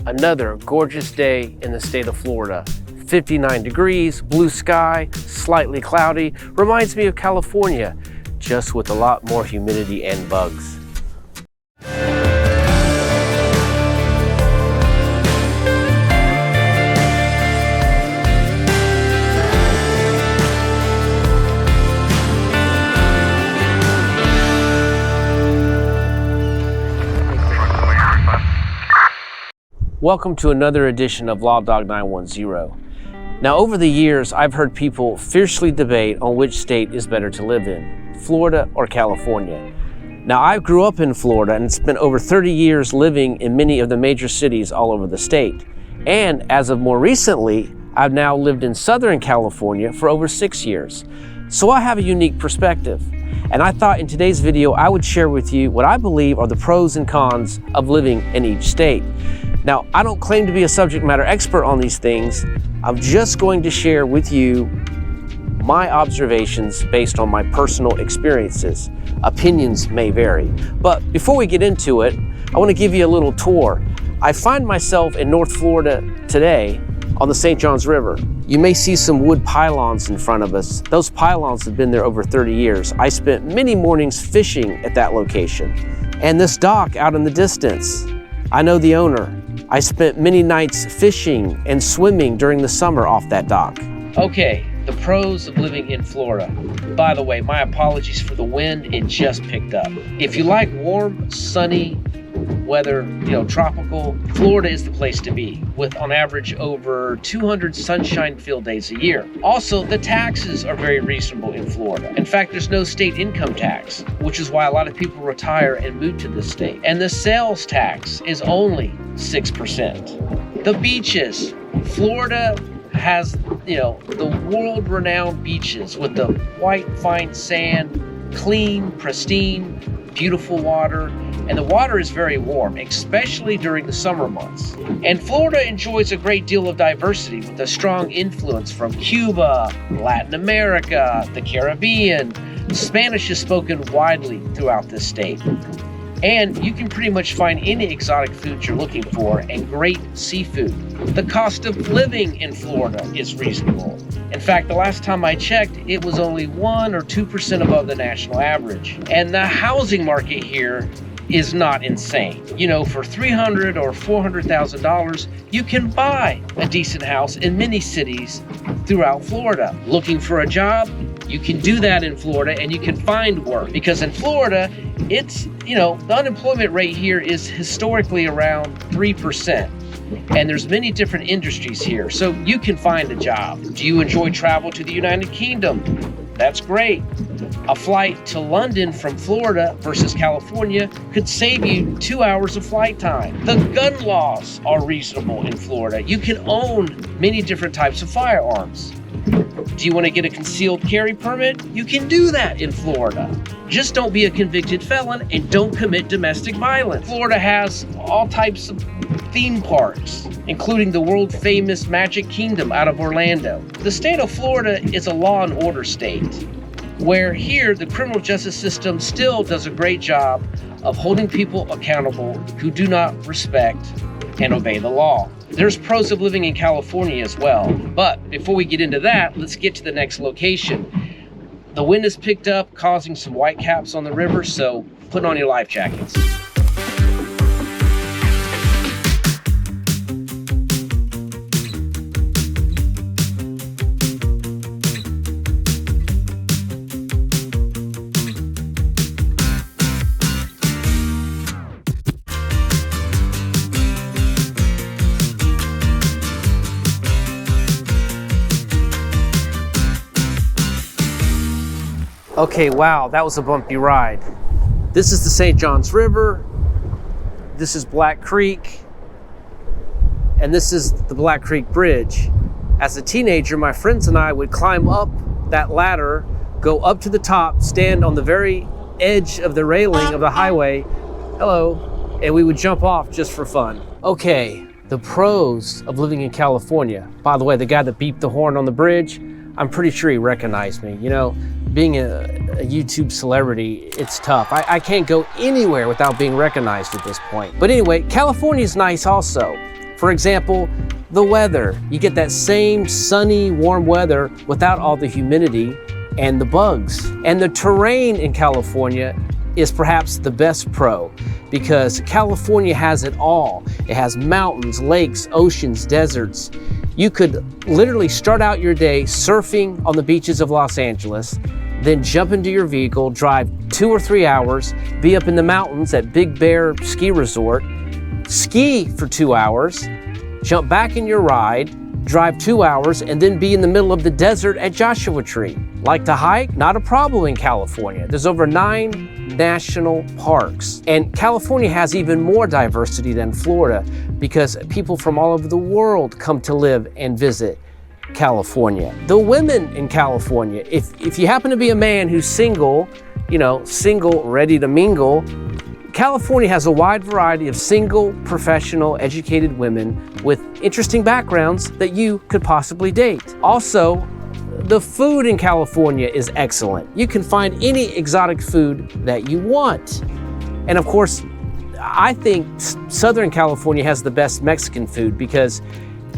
Another gorgeous day in the state of Florida. 59 degrees, blue sky, slightly cloudy. Reminds me of California, just with a lot more humidity and bugs. Welcome to another edition of Law Dog 910. Now, over the years, I've heard people fiercely debate on which state is better to live in, Florida or California. Now, I grew up in Florida and spent over 30 years living in many of the major cities all over the state. And as of more recently, I've now lived in Southern California for over 6 years. So I have a unique perspective. And I thought in today's video, I would share with you what I believe are the pros and cons of living in each state. Now, I don't claim to be a subject matter expert on these things. I'm just going to share with you my observations based on my personal experiences. Opinions may vary. But before we get into it, I want to give you a little tour. I find myself in North Florida today on the St. Johns River. You may see some wood pylons in front of us. Those pylons have been there over 30 years. I spent many mornings fishing at that location. And this dock out in the distance, I know the owner. I spent many nights fishing and swimming during the summer off that dock. Okay, the pros of living in Florida. By the way, my apologies for the wind, it just picked up. If you like warm, sunny weather, tropical, Florida is the place to be, with on average over 200 sunshine-filled days a year. Also, the taxes are very reasonable in Florida. In fact, there's no state income tax, which is why a lot of people retire and move to this state. And the sales tax is only 6%. The beaches, Florida has, the world-renowned beaches with the white, fine sand, clean, pristine, beautiful water. And the water is very warm, especially during the summer months. And Florida enjoys a great deal of diversity with a strong influence from Cuba, Latin America, the Caribbean. Spanish is spoken widely throughout this state. And you can pretty much find any exotic food you're looking for and great seafood. The cost of living in Florida is reasonable. In fact, the last time I checked, it was only 1 or 2% above the national average. And the housing market here is not insane. For $300,000 or $400,000, you can buy a decent house in many cities throughout Florida. Looking for a job, you can do that in Florida and you can find work. Because in Florida, it's, the unemployment rate here is historically around 3%. And there's many different industries here, so you can find a job. Do you enjoy travel to the United Kingdom? That's great. A flight to London from Florida versus California could save you 2 hours of flight time. The gun laws are reasonable in Florida. You can own many different types of firearms. Do you want to get a concealed carry permit? You can do that in Florida. Just don't be a convicted felon and don't commit domestic violence. Florida has all types of theme parks, including the world-famous Magic Kingdom out of Orlando. The state of Florida is a law and order state, where here the criminal justice system still does a great job of holding people accountable who do not respect and obey the law. There's pros of living in California as well, but before we get into that, let's get to the next location. The wind has picked up, causing some whitecaps on the river, so put on your life jackets. Okay, wow, that was a bumpy ride. This is the St. Johns River. This is Black Creek. And this is the Black Creek Bridge. As a teenager, my friends and I would climb up that ladder, go up to the top, stand on the very edge of the railing of the highway. Hello. And we would jump off just for fun. Okay, the pros of living in California. By the way, the guy that beeped the horn on the bridge, I'm pretty sure he recognized me. Being a YouTube celebrity, it's tough. I can't go anywhere without being recognized at this point. But anyway, California is nice also. For example, the weather. You get that same sunny, warm weather without all the humidity and the bugs. And the terrain in California is perhaps the best pro, because California has it all. It has mountains, lakes, oceans, deserts. You could literally start out your day surfing on the beaches of Los Angeles, then jump into your vehicle, drive 2 or 3 hours, be up in the mountains at Big Bear Ski Resort, ski for 2 hours, jump back in your ride, drive 2 hours, and then be in the middle of the desert at Joshua Tree. Like to hike? Not a problem in California. There's over 9 national parks. And California has even more diversity than Florida because people from all over the world come to live and visit California. The women in California, if you happen to be a man who's single, single, ready to mingle, California has a wide variety of single, professional, educated women with interesting backgrounds that you could possibly date. Also, the food in California is excellent. You can find any exotic food that you want. And of course, I think Southern California has the best Mexican food because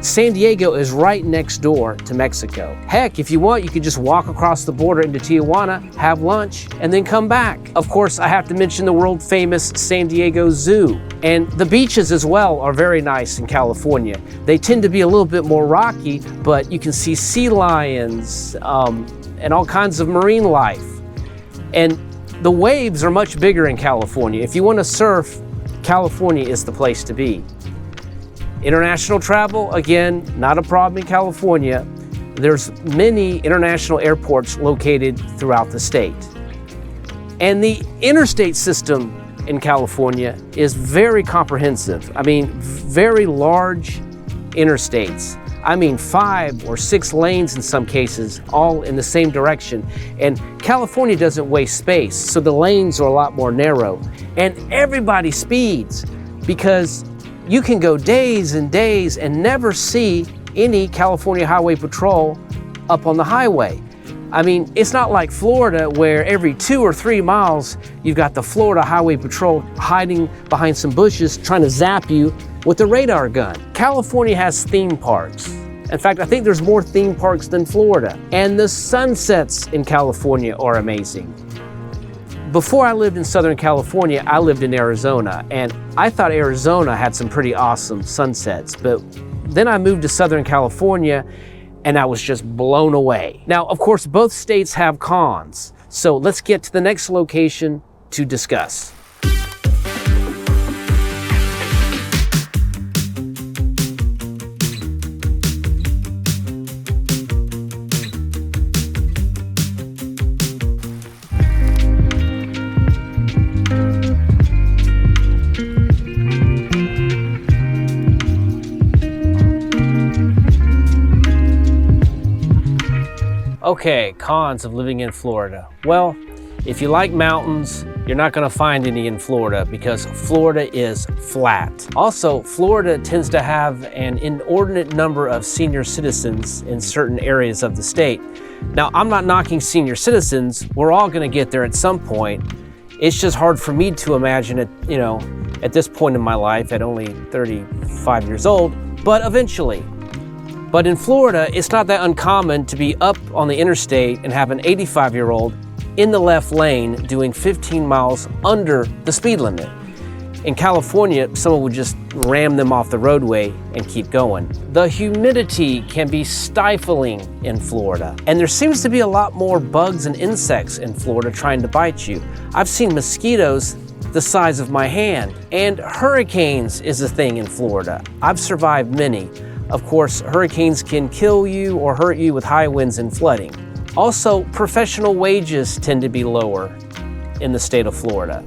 San Diego is right next door to Mexico. Heck, if you want, you could just walk across the border into Tijuana, have lunch, and then come back. Of course, I have to mention the world famous San Diego Zoo. And the beaches as well are very nice in California. They tend to be a little bit more rocky, but you can see sea lions and all kinds of marine life. And the waves are much bigger in California. If you want to surf, California is the place to be. International travel, again, not a problem in California. There's many international airports located throughout the state. And the interstate system in California is very comprehensive. I mean, very large interstates. 5 or 6 lanes in some cases, all in the same direction. And California doesn't waste space, so the lanes are a lot more narrow. And everybody speeds because you can go days and days and never see any California Highway Patrol up on the highway. It's not like Florida where every 2 or 3 miles you've got the Florida Highway Patrol hiding behind some bushes trying to zap you with a radar gun. California has theme parks. In fact, I think there's more theme parks than Florida. And the sunsets in California are amazing. Before I lived in Southern California, I lived in Arizona, and I thought Arizona had some pretty awesome sunsets, but then I moved to Southern California and I was just blown away. Now, of course, both states have cons, so let's get to the next location to discuss. Okay, cons of living in Florida. Well, if you like mountains, you're not going to find any in Florida because Florida is flat. Also, Florida tends to have an inordinate number of senior citizens in certain areas of the state. Now, I'm not knocking senior citizens. We're all going to get there at some point. It's just hard for me to imagine it, at this point in my life at only 35 years old, but eventually. But in Florida, it's not that uncommon to be up on the interstate and have an 85-year-old in the left lane doing 15 miles under the speed limit. In California, someone would just ram them off the roadway and keep going. The humidity can be stifling in Florida, and there seems to be a lot more bugs and insects in Florida trying to bite you. I've seen mosquitoes the size of my hand, and hurricanes is a thing in Florida. I've survived many. Of course, hurricanes can kill you or hurt you with high winds and flooding. Also, professional wages tend to be lower in the state of Florida.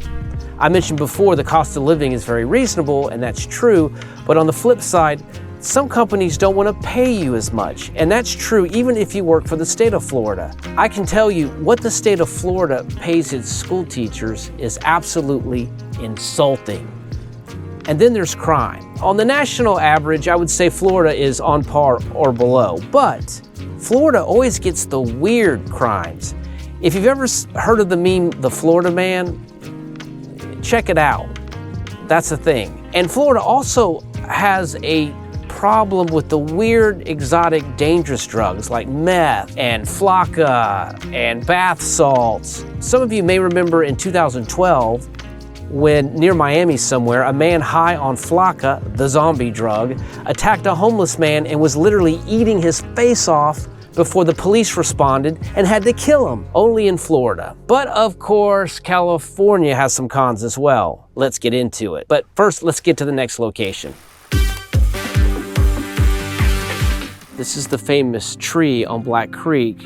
I mentioned before the cost of living is very reasonable, and that's true, but on the flip side, some companies don't want to pay you as much, and that's true even if you work for the state of Florida. I can tell you what the state of Florida pays its school teachers is absolutely insulting. And then there's crime. On the national average, I would say Florida is on par or below, but Florida always gets the weird crimes. If you've ever heard of the meme, The Florida Man, check it out. That's a thing. And Florida also has a problem with the weird, exotic, dangerous drugs like meth and flakka and bath salts. Some of you may remember in 2012, when near Miami somewhere, a man high on flakka, the zombie drug, attacked a homeless man and was literally eating his face off before the police responded and had to kill him, only in Florida. But of course, California has some cons as well. Let's get into it. But first, let's get to the next location. This is the famous tree on Black Creek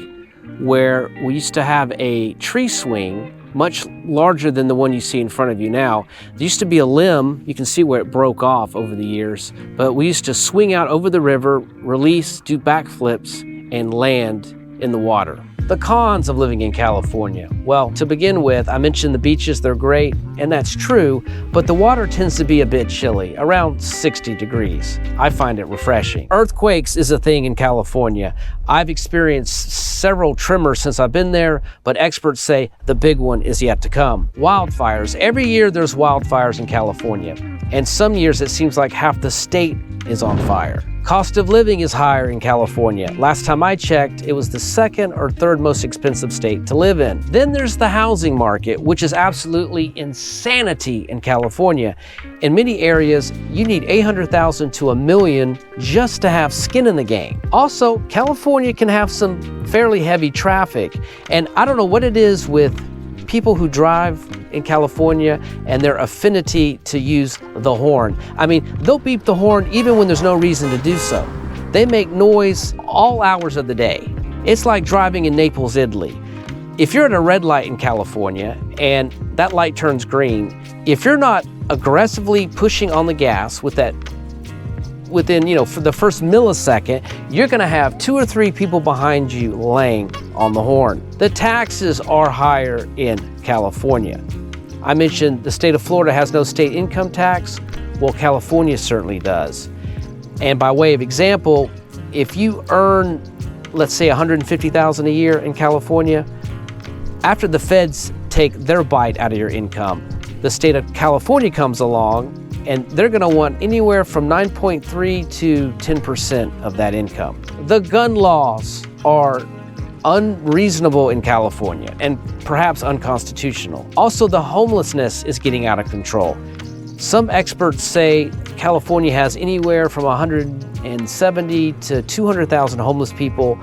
where we used to have a tree swing much larger than the one you see in front of you now. There used to be a limb, you can see where it broke off over the years, but we used to swing out over the river, release, do backflips, and land in the water. The cons of living in California. Well, to begin with, I mentioned the beaches, they're great, and that's true, but the water tends to be a bit chilly, around 60 degrees. I find it refreshing. Earthquakes is a thing in California. I've experienced several tremors since I've been there, but experts say the big one is yet to come. Wildfires. Every year there's wildfires in California, and some years it seems like half the state is on fire. Cost of living is higher in California. Last time I checked, it was the second or third most expensive state to live in. Then there's the housing market, which is absolutely insanity in California. In many areas, you need $800,000 to $1 million just to have skin in the game. Also, California can have some fairly heavy traffic, and I don't know what it is with people who drive in California and their affinity to use the horn. I mean, they'll beep the horn even when there's no reason to do so. They make noise all hours of the day. It's like driving in Naples, Italy. If you're at a red light in California and that light turns green, if you're not aggressively pushing on the gas within, for the first millisecond, you're gonna have 2 or 3 people behind you laying on the horn. The taxes are higher in California. I mentioned the state of Florida has no state income tax. Well, California certainly does. And by way of example, if you earn, let's say $150,000 a year in California, after the feds take their bite out of your income, the state of California comes along and they're gonna want anywhere from 9.3 to 10% of that income. The gun laws are unreasonable in California and perhaps unconstitutional. Also, the homelessness is getting out of control. Some experts say California has anywhere from 170 to 200,000 homeless people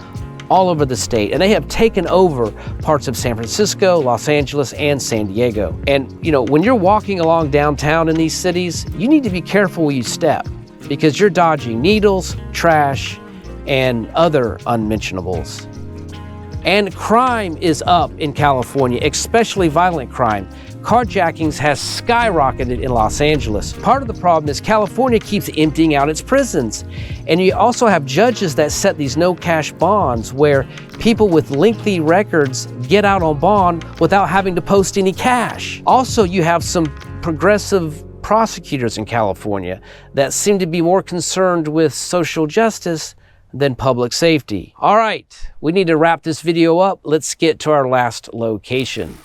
all over the state, and they have taken over parts of San Francisco, Los Angeles, and San Diego. And when you're walking along downtown in these cities, you need to be careful where you step because you're dodging needles, trash, and other unmentionables. And crime is up in California, especially violent crime. Carjackings has skyrocketed in Los Angeles. Part of the problem is California keeps emptying out its prisons. And you also have judges that set these no-cash bonds where people with lengthy records get out on bond without having to post any cash. Also, you have some progressive prosecutors in California that seem to be more concerned with social justice than public safety. All right, we need to wrap this video up. Let's get to our last location.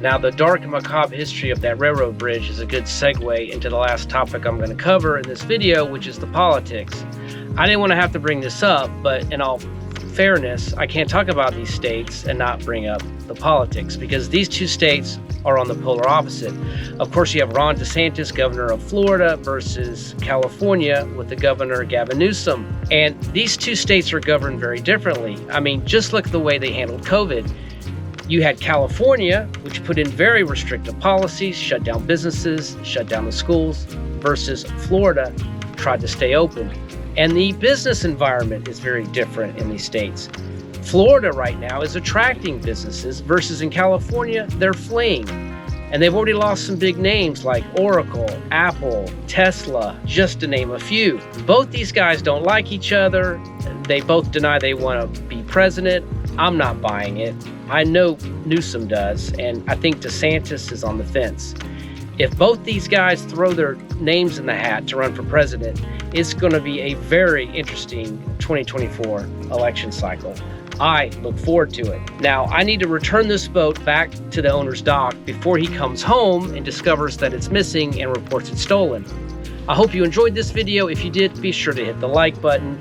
Now, the dark and macabre history of that railroad bridge is a good segue into the last topic I'm going to cover in this video, which is the politics. I didn't want to have to bring this up, but in all fairness, I can't talk about these states and not bring up the politics because these two states are on the polar opposite. Of course, you have Ron DeSantis, governor of Florida, versus California with the governor Gavin Newsom. And these two states are governed very differently. I mean, just look at the way they handled COVID. You had California, which put in very restrictive policies, shut down businesses, shut down the schools, versus Florida tried to stay open. And the business environment is very different in these states. Florida right now is attracting businesses versus in California, they're fleeing. And they've already lost some big names like Oracle, Apple, Tesla, just to name a few. Both these guys don't like each other. They both deny they want to be president, I'm not buying it. I know Newsom does, and I think DeSantis is on the fence. If both these guys throw their names in the hat to run for president, it's going to be a very interesting 2024 election cycle. I look forward to it. Now, I need to return this boat back to the owner's dock before he comes home and discovers that it's missing and reports it stolen. I hope you enjoyed this video. If you did, be sure to hit the like button.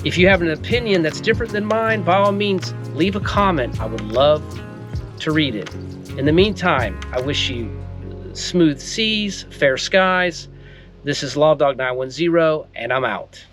If you have an opinion that's different than mine, by all means, leave a comment. I would love to read it. In the meantime, I wish you smooth seas, fair skies. This is Law Dog 910, and I'm out.